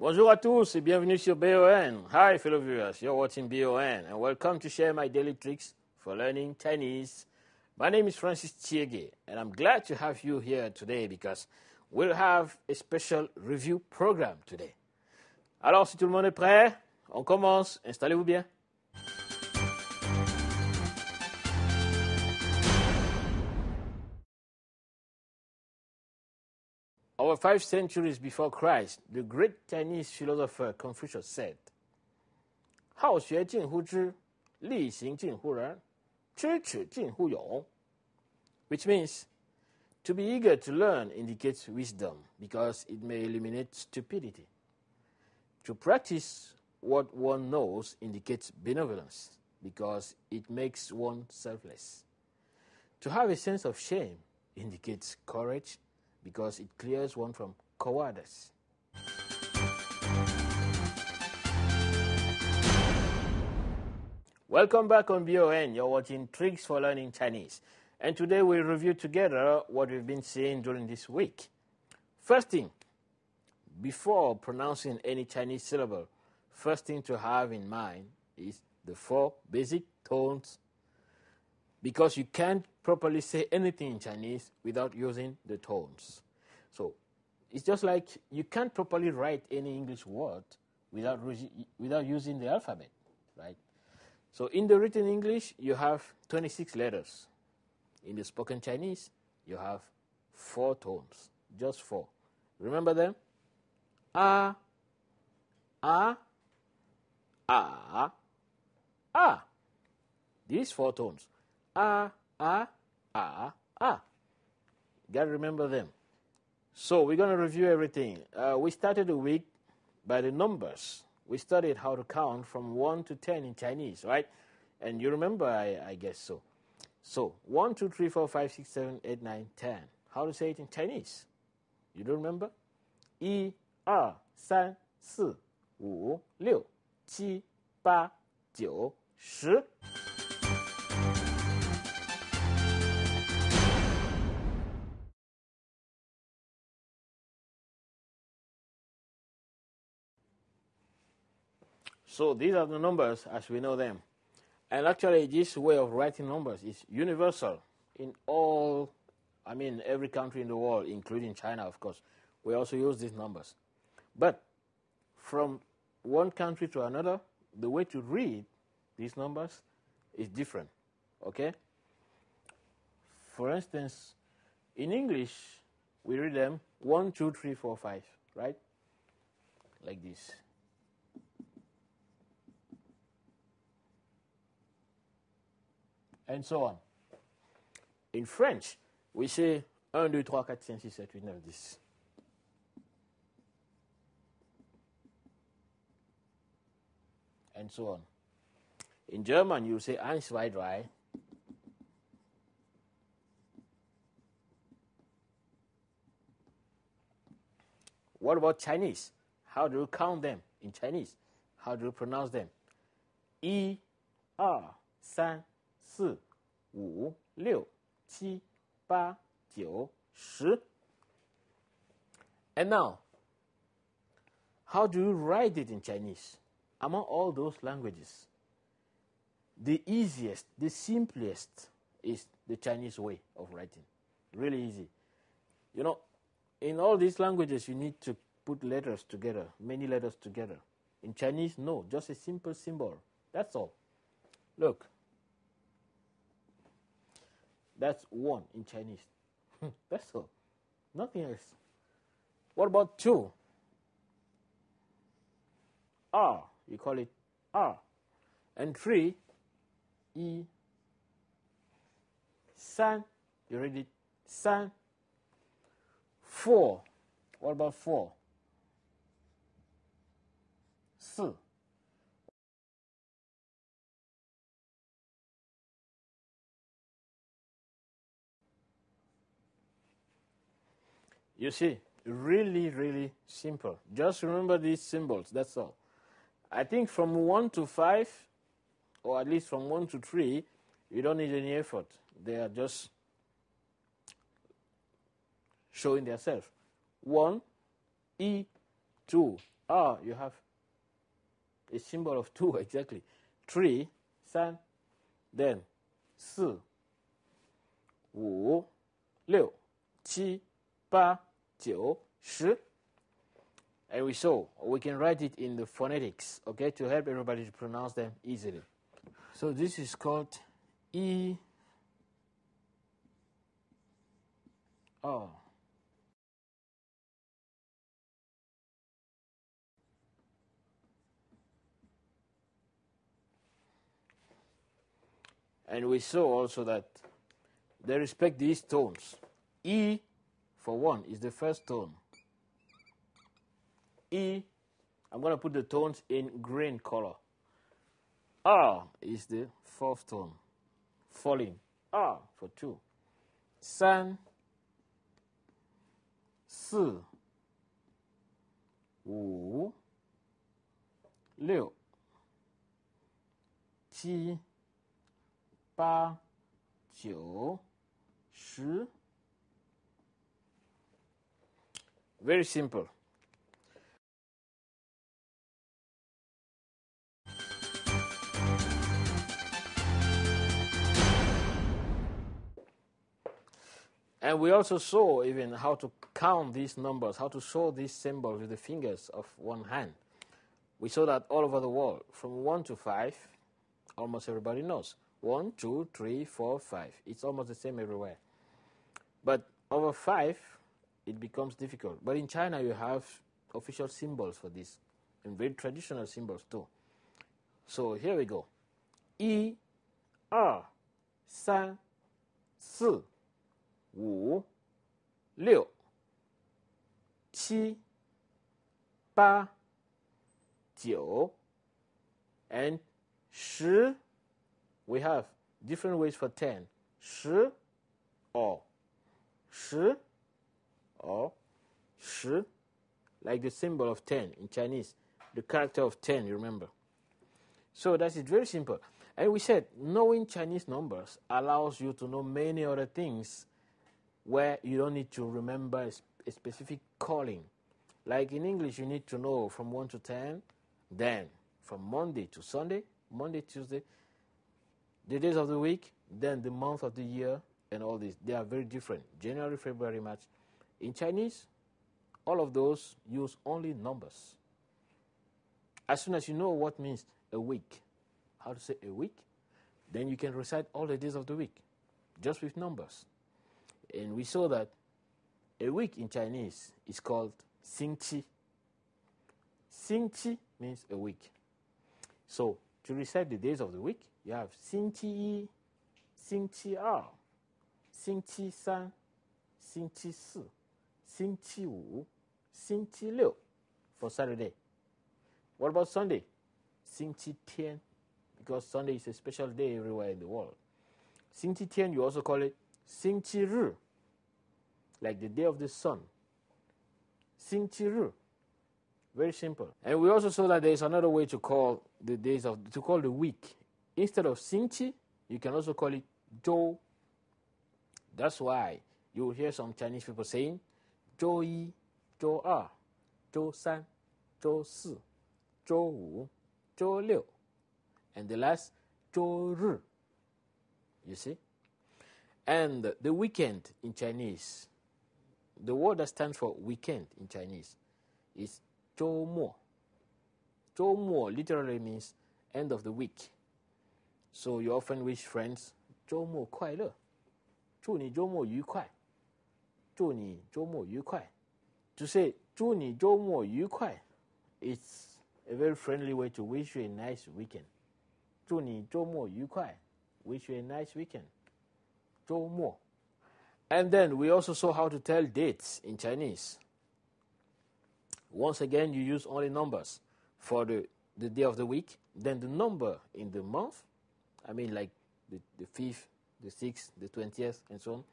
Bonjour à tous et bienvenue sur BON. Hi fellow viewers, you're watching BON and welcome to share my daily tricks for learning Chinese. My name is Francis Tchiégué and I'm glad to have you here today because we'll have a special review program today. Alors si tout le monde est prêt, on commence. Installez-vous bien. Over 5 centuries before Christ, the great Chinese philosopher Confucius said, 好学近乎知，力行近乎仁，知耻近乎勇. Which means, to be eager to learn indicates wisdom because it may eliminate stupidity. To practice what one knows indicates benevolence because it makes one selfless. To have a sense of shame indicates courage because it clears one from cowardice. Welcome back on BON. You're watching Tricks for Learning Chinese. And today we'll review together what we've been seeing during this week. First thing, before pronouncing any Chinese syllable, first thing to have in mind is the 4 basic tones, because you can't properly say anything in Chinese without using the tones. So it's just like you can't properly write any English word without using the alphabet, right? So in the written English, you have 26 letters. In the spoken Chinese, you have 4 tones, just 4. Remember them? A, a, a, a. These 4 tones. A, a, a, a. Gotta remember them. So we're going to review everything. We started the week by the numbers. We studied how to count from 1 to 10 in Chinese, right? And you remember, I guess so. So 1, 2, 3, 4, 5, 6, 7, 8, 9, 10. How to say it in Chinese? You don't remember? 1, 2, 3, 4, 5, 6, 7, 8, 9, 10. So these are the numbers as we know them. And actually this way of writing numbers is universal in every country in the world, including China, of course. We also use these numbers. But from one country to another, the way to read these numbers is different, okay? For instance, in English, we read them 1, 2, 3, 4, 5, right? Like this. And so on. In French, we say 1, 2, 3, 4, 5, 6, 7, 8, 9, 10. And so on. In German, you say 1, 2, 3. What about Chinese? How do you count them in Chinese? How do you pronounce them? 1, 2, 3, 4, 5, 6, 7, 8, 9, 10. And now, how do you write it in Chinese? Among all those languages, the easiest, the simplest is the Chinese way of writing. Really easy. You know, in all these languages, you need to put letters together, many letters together. In Chinese, no, just a simple symbol. That's all. Look. That's 1 in Chinese. That's all. Nothing else. What about 2? R. You call it R. And 3, E. 3. You read it 3. 4. What about 4? 4. You see, really, really simple. Just remember these symbols, that's all. I think from 1 to 5, or at least from 1 to 3, you don't need any effort. They are just showing themselves. 1, E, 2. You have a symbol of 2 exactly. 3, 3, then 4, 5, 6, 7, 8, 9, 10. And we can write it in the phonetics, okay, to help everybody to pronounce them easily. So this is called E, And we saw also that they respect these tones. E, for 1, is the first tone. E, I'm going to put the tones in green color. R is the 4th tone, falling. R for 2. 3, 4, 5, 6, 7, 8, 9, 10. Very simple. And we also saw even how to count these numbers, how to show these symbols with the fingers of one hand. We saw that all over the world, from 1 to 5, almost everybody knows. 1, 2, 3, 4, 5. It's almost the same everywhere. But over 5, it becomes difficult. But in China, you have official symbols for this, and very traditional symbols too. So here we go. 1, 2, 3, 4, 5, 6, 7, 8, 9, and 10. We have different ways for 10. 10 or 10 or 10, like the symbol of 10 in Chinese, the character of 10, you remember. So that is very simple. And we said knowing Chinese numbers allows you to know many other things where you don't need to remember a specific calling. Like in English, you need to know from 1 to 10, then from Monday to Sunday, Monday, Tuesday, the days of the week, then the month of the year, and all this. They are very different. January, February, March. In Chinese, all of those use only numbers. As soon as you know what means a week, how to say a week, then you can recite all the days of the week, just with numbers. And we saw that a week in Chinese is called 星期. 星期 means a week. So to recite the days of the week, you have 星期一, 星期二, 星期三, 星期四, 星期五, 星期六 for Saturday. What about Sunday? 星期天, because Sunday is a special day everywhere in the world. 星期天, you also call it 星期日, like the day of the sun. 星期日. Very simple. And we also saw that there is another way to call the days to call the week. Instead of 星期, you can also call it 周. That's why you will hear some Chinese people saying 周一, 周二, 周三, 周四, 周五, 周六, and the last 周日. You see? And the weekend in Chinese, the word that stands for weekend in Chinese is 周末. 周末 literally means end of the week. So you often wish friends 周末快乐. 祝你周末愉快. 祝你周末愉快. To say 祝你周末愉快, it's a very friendly way to wish you a nice weekend. 祝你周末愉快. Wish you a nice weekend. 周末. And then we also saw how to tell dates in Chinese. Once again, you use only numbers for the day of the week. Then the number in the month, I mean like the 5th, the 6th, the 20th, and so on.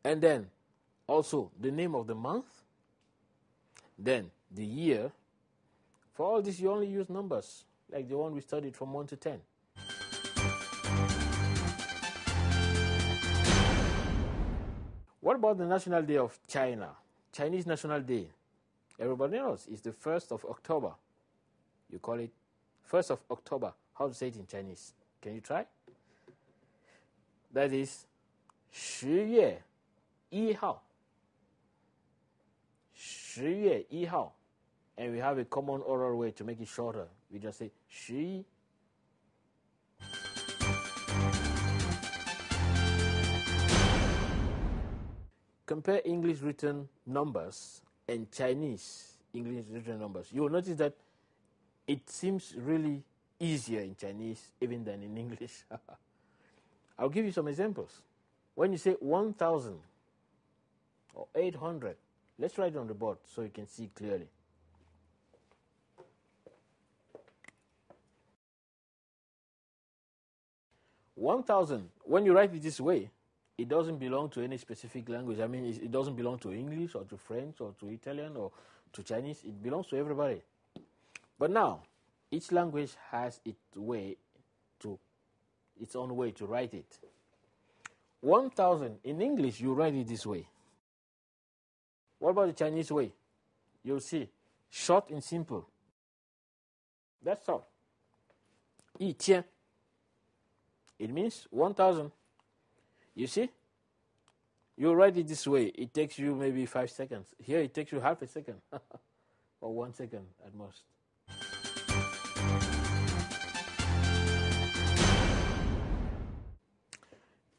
And then also the name of the month. Then the year. For all this, you only use numbers, like the one we studied from 1 to 10. What about the National Day of China? Chinese National Day. Everybody knows it's the 1st of October. You call it 1st of October. How to say it in Chinese? Can you try? That is 10月1号. 10月1号. And we have a common oral way to make it shorter. We just say 11. Compare English written numbers and Chinese English written numbers. You will notice that it seems really easier in Chinese even than in English. I'll give you some examples. When you say 1,000 or 800, let's write it on the board so you can see clearly. 1,000, when you write it this way, it doesn't belong to any specific language. I mean, it doesn't belong to English or to French or to Italian or to Chinese. It belongs to everybody. But now, each language has its own way to write it. 1,000, in English, you write it this way. What about the Chinese way? You'll see, short and simple. That's all. 1,000. It means 1,000. You see? You write it this way. It takes you maybe 5 seconds. Here it takes you half a second. Or 1 second at most.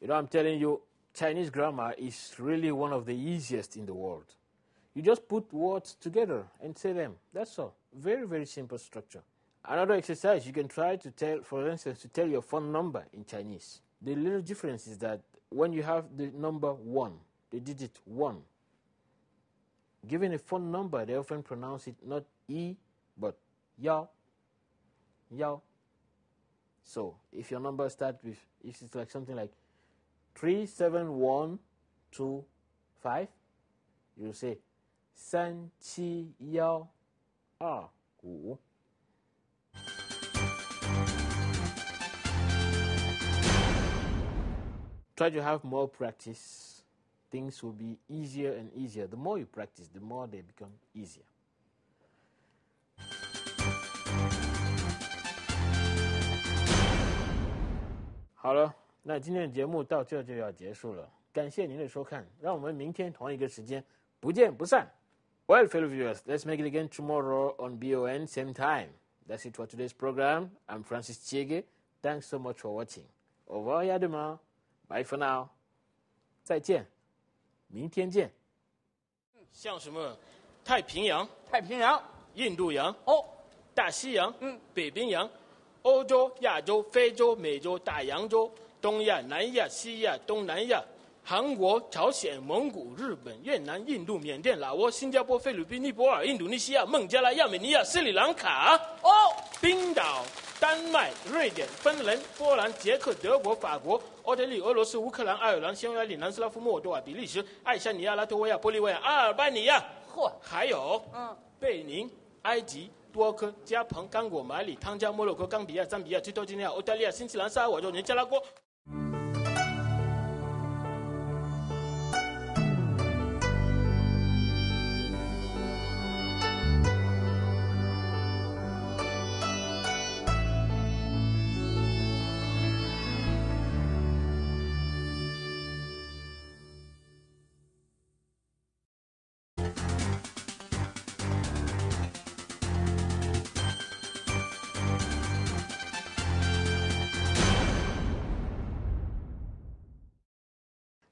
You know, I'm telling you, Chinese grammar is really one of the easiest in the world. You just put words together and say them. That's all. Very, very simple structure. Another exercise, you can try to tell, for instance, to tell your phone number in Chinese. The little difference is that when you have the number 1, the digit 1, given a phone number, they often pronounce it not E, but Yao. Yao. So, if your number starts with, if it's like something like 37125, you'll say 371225. Try to have more practice. Things will be easier and easier. The more you practice, the more they become easier. 好了，那今天的节目到这就要结束了。感谢您的收看，让我们明天同一个时间不见不散。Well, fellow viewers, let's make it again tomorrow on BON, same time. That's it for today's program. I'm Francis Tchiégué. Thanks so much for watching. Au revoir et à demain. Bye for now. 再见，明天见。像什么太平洋、印度洋、大西洋、北冰洋、欧洲、亚洲、非洲、美洲、大洋洲、东亚、南亚、西亚、东南亚、韩国、朝鲜、蒙古、日本、越南、印度、缅甸、老挝、新加坡、菲律宾、尼泊尔、印度尼西亚、孟加拉、亚美尼亚、斯里兰卡、冰岛、丹麦、瑞典、芬兰、波兰、捷克、德国、法国、奥地利、俄罗斯、乌克兰、爱尔兰、匈牙利、南斯拉夫、莫尔多瓦、比利时、爱沙尼亚、拉脱维亚、玻利维亚、阿尔巴尼亚。还有贝宁、埃及、多科、加蓬、刚果、马里、汤加、摩洛哥、冈比亚、赞比亚、基多基尼亚、澳大利亚、新西兰、萨尔瓦多、尼加拉瓜。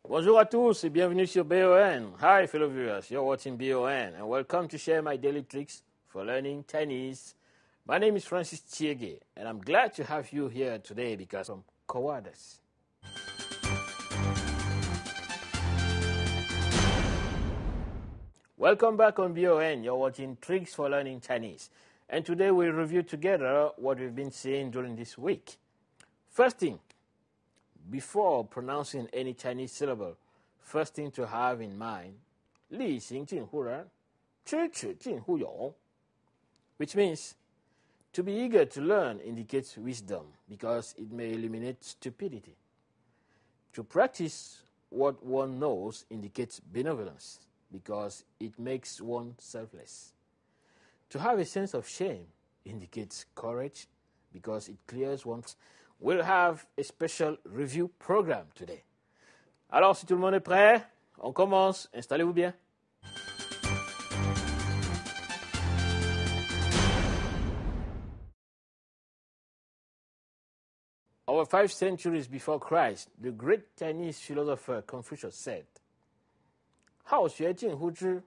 Bonjour à tous et bienvenue sur BON. Hi fellow viewers, you're watching BON and welcome to share my daily tricks for learning Chinese. My name is Francis Tchiégué and I'm glad to have you here today because I'm Kawadas. Welcome back on BON, you're watching Tricks for Learning Chinese. And today we'll review together what we've been seeing during this week. First thing, before pronouncing any Chinese syllable, first thing to have in mind, 力行近乎人，知耻近乎勇, which means to be eager to learn indicates wisdom because it may eliminate stupidity. To practice what one knows indicates benevolence because it makes one selfless. To have a sense of shame indicates courage because it clears one's. We'll have a special review program today. Alors, si tout le monde est prêt, on commence. Installez-vous bien. Over 5 centuries before Christ, the great Chinese philosopher Confucius said, 好学近乎之,